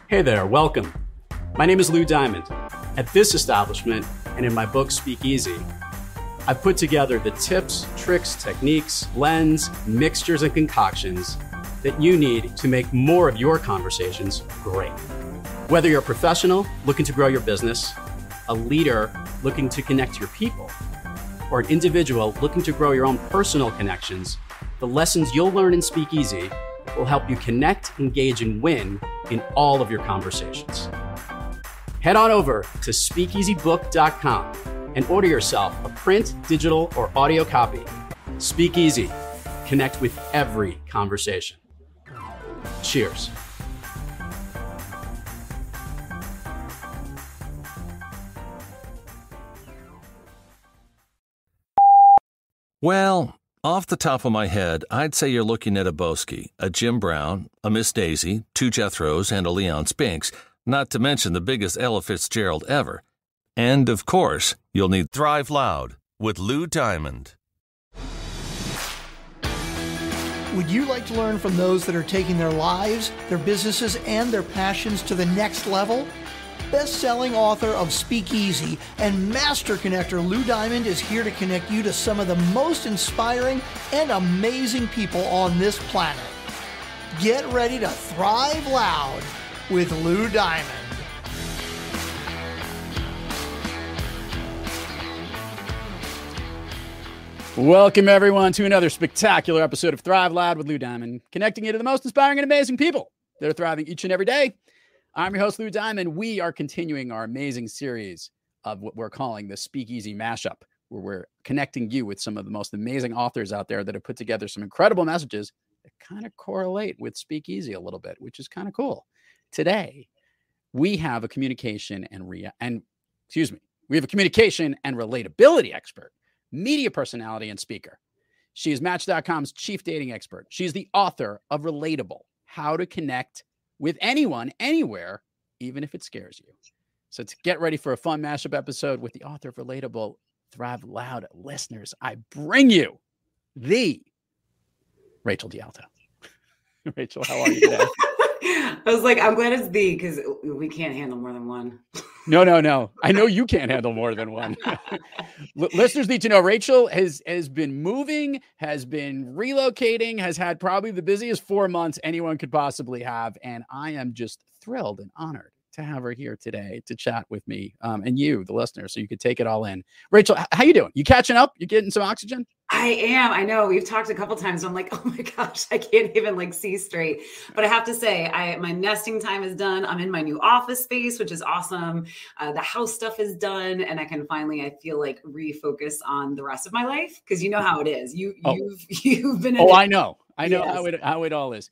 Hey there, welcome. My name is Lou Diamond. At this establishment and in my book, Speak Easy, I've put together the tips, tricks, techniques, blends, mixtures, and concoctions that you need to make more of your conversations great. Whether you're a professional looking to grow your business, a leader looking to connect to your people, or an individual looking to grow your own personal connections, the lessons you'll learn in Speak Easy will help you connect, engage, and win in all of your conversations. Head on over to speakeasybook.com and order yourself a print, digital, or audio copy. Speak Easy. Connect with every conversation. Cheers. Well, off the top of my head, I'd say you're looking at a Boski, a Jim Brown, a Miss Daisy, two Jethros, and a Leon Spinks, not to mention the biggest Ella Fitzgerald ever. And, of course, you'll need Thrive Loud with Lou Diamond. Would you like to learn from those that are taking their lives, their businesses, and their passions to the next level? Best-selling author of Speak Easy and master connector Lou Diamond is here to connect you to some of the most inspiring and amazing people on this planet. Get ready to thrive loud with Lou Diamond. Welcome, everyone, to another spectacular episode of Thrive Loud with Lou Diamond, connecting you to the most inspiring and amazing people that are thriving each and every day. I'm your host, Lou Diamond. We are continuing our amazing series of what we're calling the Speak Easy Mashup, where we're connecting you with some of the most amazing authors out there that have put together some incredible messages that kind of correlate with Speak Easy a little bit, which is kind of cool. Today, we have a communication and relatability expert, media personality, and speaker. She is Match.com's chief dating expert. She's the author of Relatable, How to Connect with Anyone, Anywhere, even if it scares you. So to get ready for a fun mashup episode with the author of Relatable, Thrive Loud listeners, I bring you the Rachel DeAlto. Rachel, how are you today? I was like, I'm glad it's the, because we can't handle more than one. No. I know you can't handle more than one. Listeners need to know Rachel has been moving, has been relocating, has had probably the busiest 4 months anyone could possibly have. And I am just thrilled and honored to have her here today to chat with me and you, the listener, so you could take it all in. Rachel, how you doing? You catching up? You getting some oxygen? I am. I know we've talked a couple times. I'm like, oh my gosh, I can't even see straight. But I have to say, my nesting time is done. I'm in my new office space, which is awesome. The house stuff is done, and I can finally, I feel like, refocus on the rest of my life, because you know how it is. You've been. I know Yes. how it all is.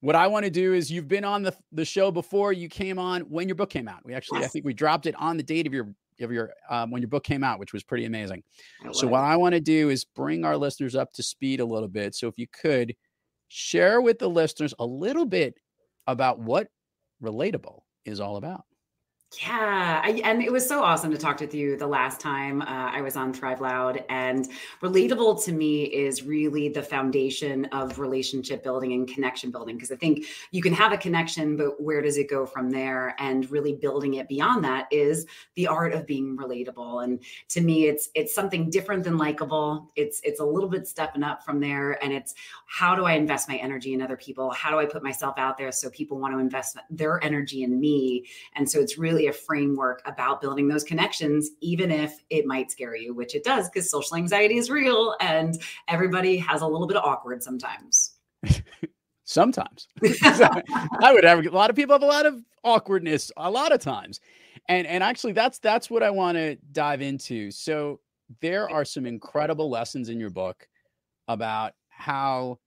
What I want to do is, you've been on the show before. You came on when your book came out. We actually, yes. I think we dropped it on the date of your when your book came out, which was pretty amazing. So what I want to do is bring our listeners up to speed a little bit. So if you could share with the listeners a little bit about what Relatable is all about. Yeah. And it was so awesome to talk with you the last time I was on Thrive Loud. And Relatable to me is really the foundation of relationship building and connection building. Because I think you can have a connection, but where does it go from there? And really building it beyond that is the art of being relatable. And to me, it's something different than likable. It's a little bit stepping up from there. And it's, how do I invest my energy in other people? How do I put myself out there so people want to invest their energy in me? And so it's really a framework about building those connections, even if it might scare you, which it does, because social anxiety is real and everybody has a little bit of awkward sometimes. Sometimes. I would have, a lot of people have a lot of awkwardness a lot of times. And actually that's what I want to dive into. So there are some incredible lessons in your book about how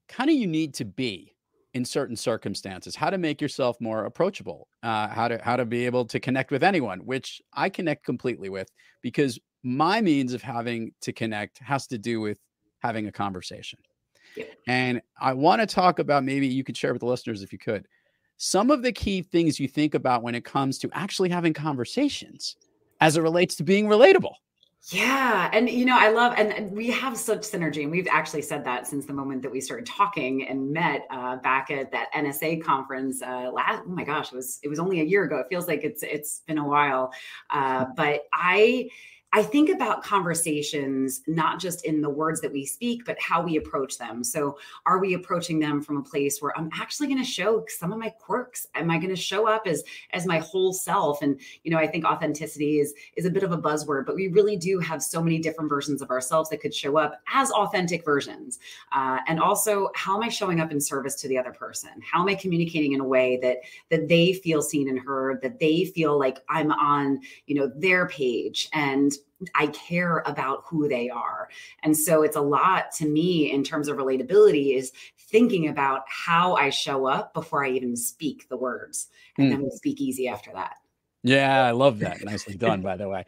kind of you need to be in certain circumstances, how to make yourself more approachable, how to be able to connect with anyone, which I connect completely with, because my means of having to connect has to do with having a conversation. Yeah. And I want to talk about, maybe you could share with the listeners, if you could, some of the key things you think about when it comes to actually having conversations as it relates to being relatable. Yeah. And, I love, and we have such synergy, and we've actually said that since the moment that we started talking and met back at that NSA conference oh my gosh, it was only a year ago. It feels like it's been a while. But I think about conversations, not just in the words that we speak, but how we approach them. So are we approaching them from a place where I'm actually going to show some of my quirks? Am I going to show up as my whole self? And, I think authenticity is a bit of a buzzword, but we really do have so many different versions of ourselves that could show up as authentic versions. And also, how am I showing up in service to the other person? How am I communicating in a way that they feel seen and heard, that they feel like I'm on, their page, and I care about who they are. And so it's a lot to me in terms of relatability is thinking about how I show up before I even speak the words. And then we speak easy after that. Yeah, I love that. Nicely done, by the way.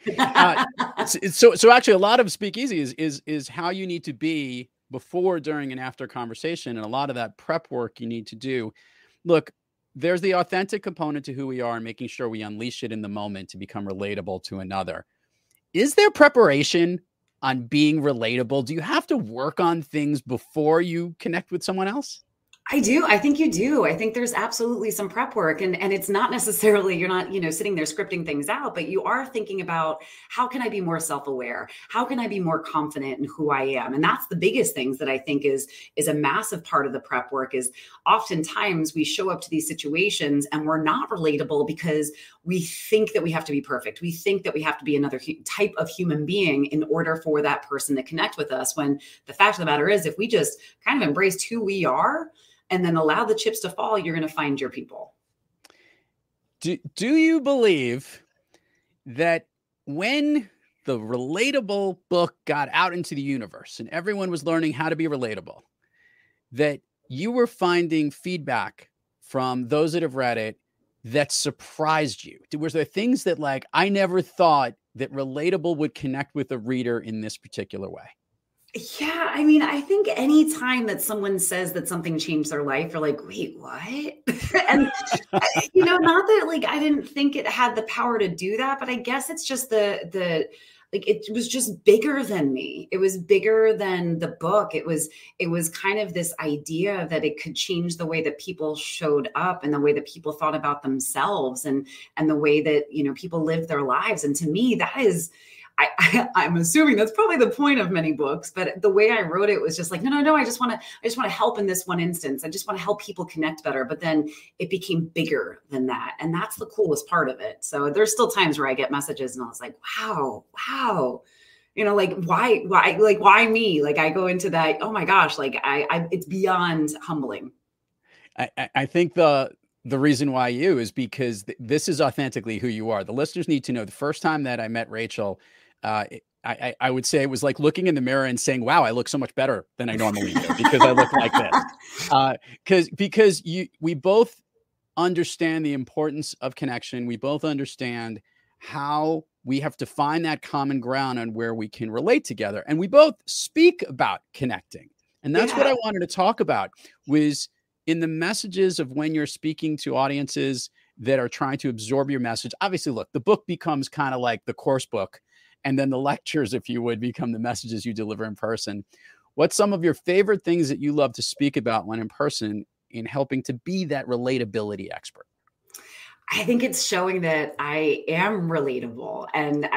So actually, a lot of Speak Easy is how you need to be before, during, and after conversation, and a lot of that prep work you need to do. Look, there's the authentic component to who we are and making sure we unleash it in the moment to become relatable to another. Is there preparation on being relatable? Do you have to work on things before you connect with someone else? I do. I think you do. I think there's absolutely some prep work, and it's not necessarily, you're not, sitting there scripting things out, but you are thinking about how can I be more self-aware? How can I be more confident in who I am? And that's the biggest things that I think is a massive part of the prep work. Is oftentimes we show up to these situations and we're not relatable because we think that we have to be perfect. We think that we have to be another type of human being in order for that person to connect with us. When the fact of the matter is, if we just kind of embraced who we are and then allow the chips to fall, you're going to find your people. Do you believe that when the Relatable book got out into the universe and everyone was learning how to be relatable, that you were finding feedback from those that have read it that surprised you? Was there things that, like, I never thought that Relatable would connect with a reader in this particular way? Yeah, I mean, I think any time that someone says that something changed their life, you're like, wait, what? And, not that like I didn't think it had the power to do that, but I guess it's just like it was just bigger than me. It was bigger than the book. It was kind of this idea that it could change the way that people showed up and the way that people thought about themselves and the way that, people live their lives. And to me, that is, I'm assuming that's probably the point of many books, but the way I wrote it was just like, no. I just want to help in this one instance. I just want to help people connect better. But then it became bigger than that. And that's the coolest part of it. So there's still times where I get messages and I was like, wow, like why me? Like I go into that, oh my gosh, like it's beyond humbling. I think the reason why you is because this is authentically who you are. The listeners need to know the first time that I met Rachel, I would say it was like looking in the mirror and saying, wow, I look so much better than I normally do because I look like this. Because we both understand the importance of connection. We both understand how we have to find that common ground on where we can relate together. And we both speak about connecting. And that's what I wanted to talk about was in the messages of when you're speaking to audiences that are trying to absorb your message. Obviously, look, the book becomes kind of like the course book, and then the lectures, if you would, become the messages you deliver in person. What's some of your favorite things that you love to speak about when in person in helping to be that relatability expert? I think it's showing that I am relatable. And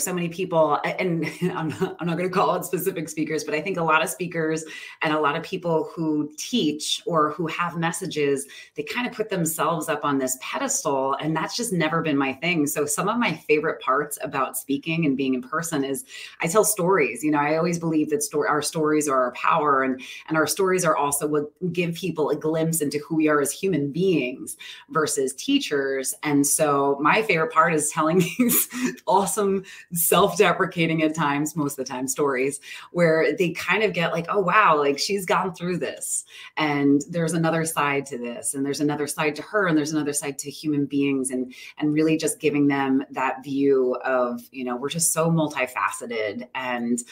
so many people, and I'm not going to call out specific speakers, but I think a lot of speakers and a lot of people who teach or who have messages, they kind of put themselves up on this pedestal. And that's just never been my thing. So some of my favorite parts about speaking and being in person is I tell stories. I always believe that our stories are our power, and our stories are also what give people a glimpse into who we are as human beings versus teachers. And so my favorite part is telling these awesome, self-deprecating at times, most of the time, stories where they kind of get like, oh, wow, like she's gone through this. And there's another side to this. And there's another side to her. And there's another side to human beings. And really just giving them that view of, we're just so multifaceted. And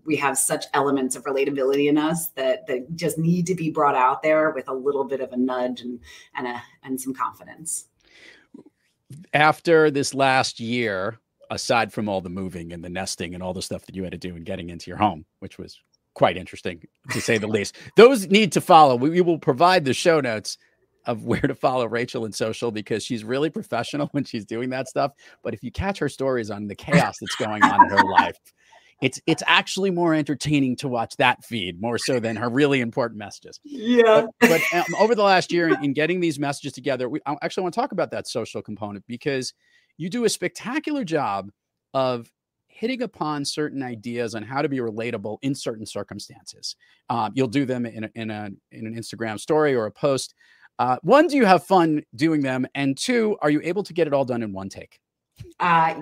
we have such elements of relatability in us that just need to be brought out there with a little bit of a nudge and some confidence. After this last year aside from all the moving and the nesting and all the stuff that you had to do and getting into your home, which was quite interesting to say the least. Those need to follow. We will provide the show notes of where to follow Rachel in social, because she's really professional when she's doing that stuff. But if you catch her stories on the chaos that's going on in her life, it's actually more entertaining to watch that feed more so than her really important messages. Yeah. But over the last year in getting these messages together, I actually want to talk about that social component, because you do a spectacular job of hitting upon certain ideas on how to be relatable in certain circumstances. You'll do them in an Instagram story or a post. One, do you have fun doing them? And two, are you able to get it all done in one take?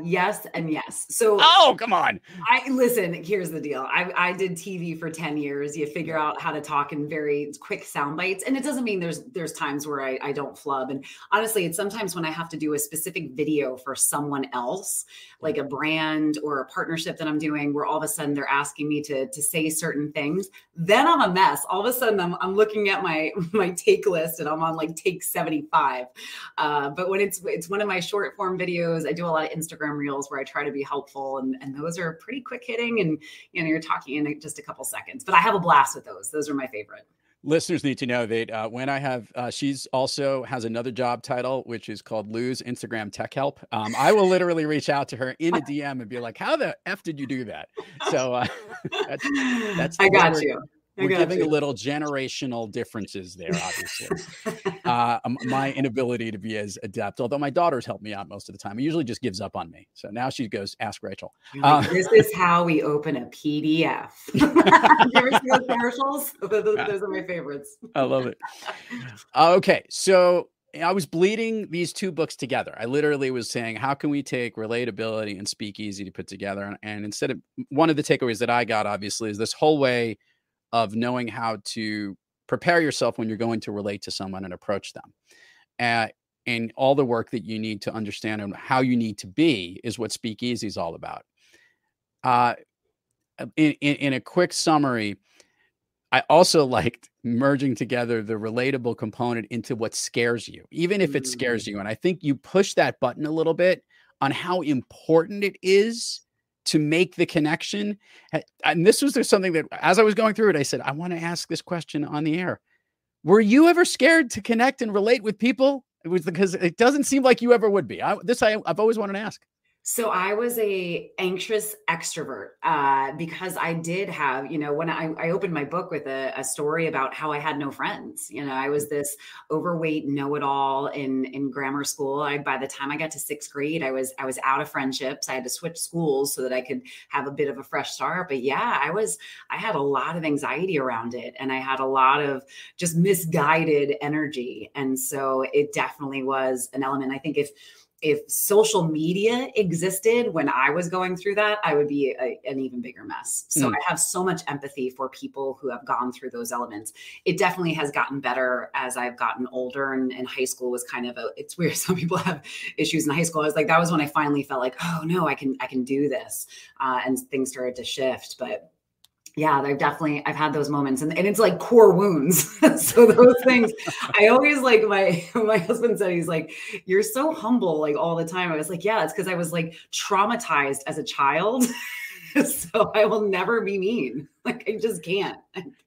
Yes and yes. So, oh, come on. Listen, here's the deal. I did TV for 10 years. You figure out how to talk in very quick sound bites. And it doesn't mean there's times where I don't flub. And honestly, it's sometimes when I have to do a specific video for someone else, like a brand or a partnership that I'm doing, where all of a sudden they're asking me to say certain things, then I'm a mess. All of a sudden I'm looking at my take list and I'm on like take 75. But when it's one of my short form videos, I do a lot of Instagram reels where I try to be helpful, and those are pretty quick hitting, and you're talking in just a couple seconds, but I have a blast with those. Those are my favorite. Listeners need to know that when I have, she's also has another job title, which is called Lou's Instagram Tech Help. I will literally reach out to her in a DM and be like, how the F did you do that? So that's I got you. We're giving a little generational differences there, obviously. My inability to be as adept, although my daughters help me out most of the time. It usually just gives up on me. So now she goes, ask Rachel. Like, this is how we open a PDF. You ever see those commercials? Those are my favorites. I love it. Okay, so I was bleeding these two books together. I literally was saying, how can we take relatability and Speak Easy to put together? And instead of, one of the takeaways that I got, obviously, is this whole way of knowing how to prepare yourself when you're going to relate to someone and approach them. And all the work that you need to understand and how you need to be is what Speak Easy is all about. In a quick summary, I also liked merging together the relatable component into what scares you, even if it scares you. And I think you push that button a little bit on how important it is to make the connection. And this was something that, as I was going through it, I said, I want to ask this question on the air. Were you ever scared to connect and relate with people? It was because it doesn't seem like you ever would be. I've always wanted to ask. So I was a anxious extrovert because I did have, when I opened my book with a story about how I had no friends. I was this overweight know-it-all in grammar school. By the time I got to 6th grade, I was out of friendships. I had to switch schools so that I could have a bit of a fresh start. But yeah, I had a lot of anxiety around it, and I had a lot of just misguided energy. And so it definitely was an element. I think if social media existed when I was going through that, I would be an even bigger mess. So I have so much empathy for people who have gone through those elements. It definitely has gotten better as I've gotten older, and high school was kind of it's weird. Some people have issues in high school. I was like, that was when I finally felt like, oh no, I can do this. And things started to shift. But yeah, I've had those moments, and it's like core wounds. So those things, I always like my husband said, he's like, you're so humble, like all the time. I was like, yeah, it's because I was like traumatized as a child. So I will never be mean. Like, I just can't.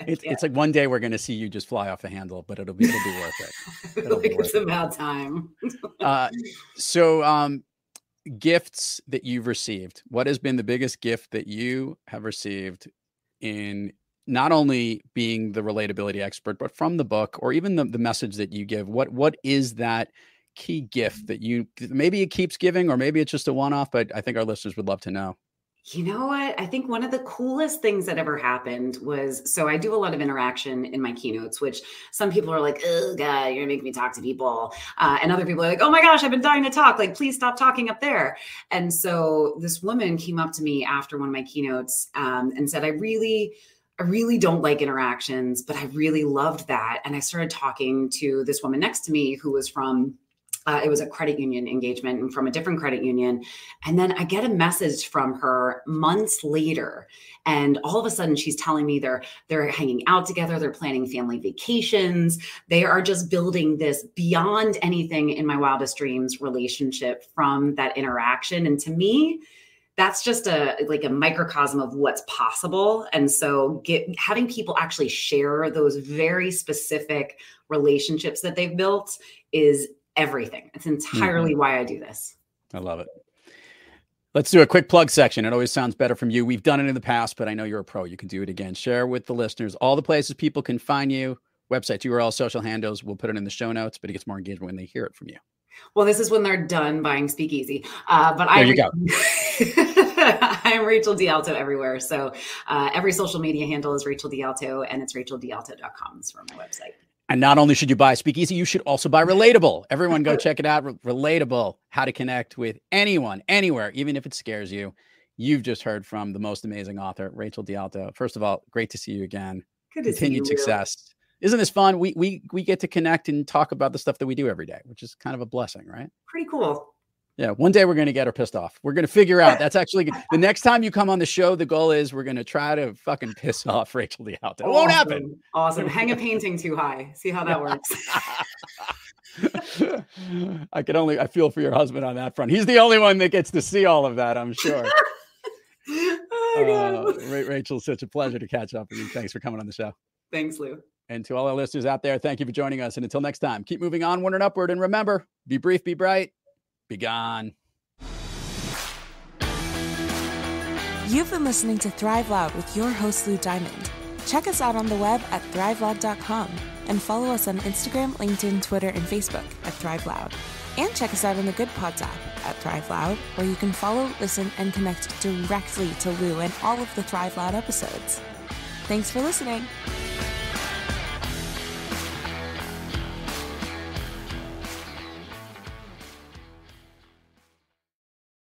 It's like one day we're going to see you just fly off the handle, but it'll be worth it. It's about time. So gifts that you've received, what has been the biggest gift that you have received in not only being the relatability expert, but from the book, or even the message that you give? What is that key gift that maybe it keeps giving, or maybe it's just a one-off, but I think our listeners would love to know. You know what? I think one of the coolest things that ever happened was, so I do a lot of interaction in my keynotes, which some people are like, oh God, you're gonna make me talk to people. And other people are like, oh my gosh, I've been dying to talk. Like, please stop talking up there. And so this woman came up to me after one of my keynotes and said, I really don't like interactions, but I really loved that. And I started talking to this woman next to me who was from It was a credit union engagement and from a different credit union. And then I get a message from her months later. And all of a sudden she's telling me they're hanging out together. They're planning family vacations. They are just building this beyond anything in my wildest dreams relationship from that interaction. And to me, that's just a microcosm of what's possible. And so having people actually share those very specific relationships that they've built is everything. It's entirely why I do this. I love it. Let's do a quick plug section. It always sounds better from you. We've done it in the past, but I know you're a pro. You can do it again. Share with the listeners all the places people can find you, websites, URLs, social handles. We'll put it in the show notes, but it gets more engagement when they hear it from you. Well, this is when they're done buying Speak Easy. There you go. I'm Rachel DeAlto everywhere. So every social media handle is Rachel DeAlto, and it's racheldealto.com is for my website. And not only should you buy Speak Easy, you should also buy Relatable. Everyone go check it out. Relatable, how to connect with anyone, anywhere, even if it scares you. You've just heard from the most amazing author, Rachel DeAlto. First of all, great to see you again. Good to Continued see you. Success. Isn't this fun? We get to connect and talk about the stuff that we do every day, which is kind of a blessing, right? Pretty cool. Yeah. One day we're going to get her pissed off. We're going to figure out. That's actually the next time you come on the show. The goal is we're going to try to fucking piss off Rachel DeAlto. It won't happen. Awesome. Hang a painting too high. See how that works. I feel for your husband on that front. He's the only one that gets to see all of that, I'm sure. Rachel, such a pleasure to catch up with you. Thanks for coming on the show. Thanks, Lou. And to all our listeners out there, thank you for joining us. And until next time, keep moving onward and upward. And remember, be brief, be bright, be gone. You've been listening to Thrive Loud with your host, Lou Diamond. Check us out on the web at thriveloud.com and follow us on Instagram, LinkedIn, Twitter, and Facebook at Thrive Loud. And check us out on the Good Pods app at Thrive Loud, where you can follow, listen, and connect directly to Lou and all of the Thrive Loud episodes. Thanks for listening.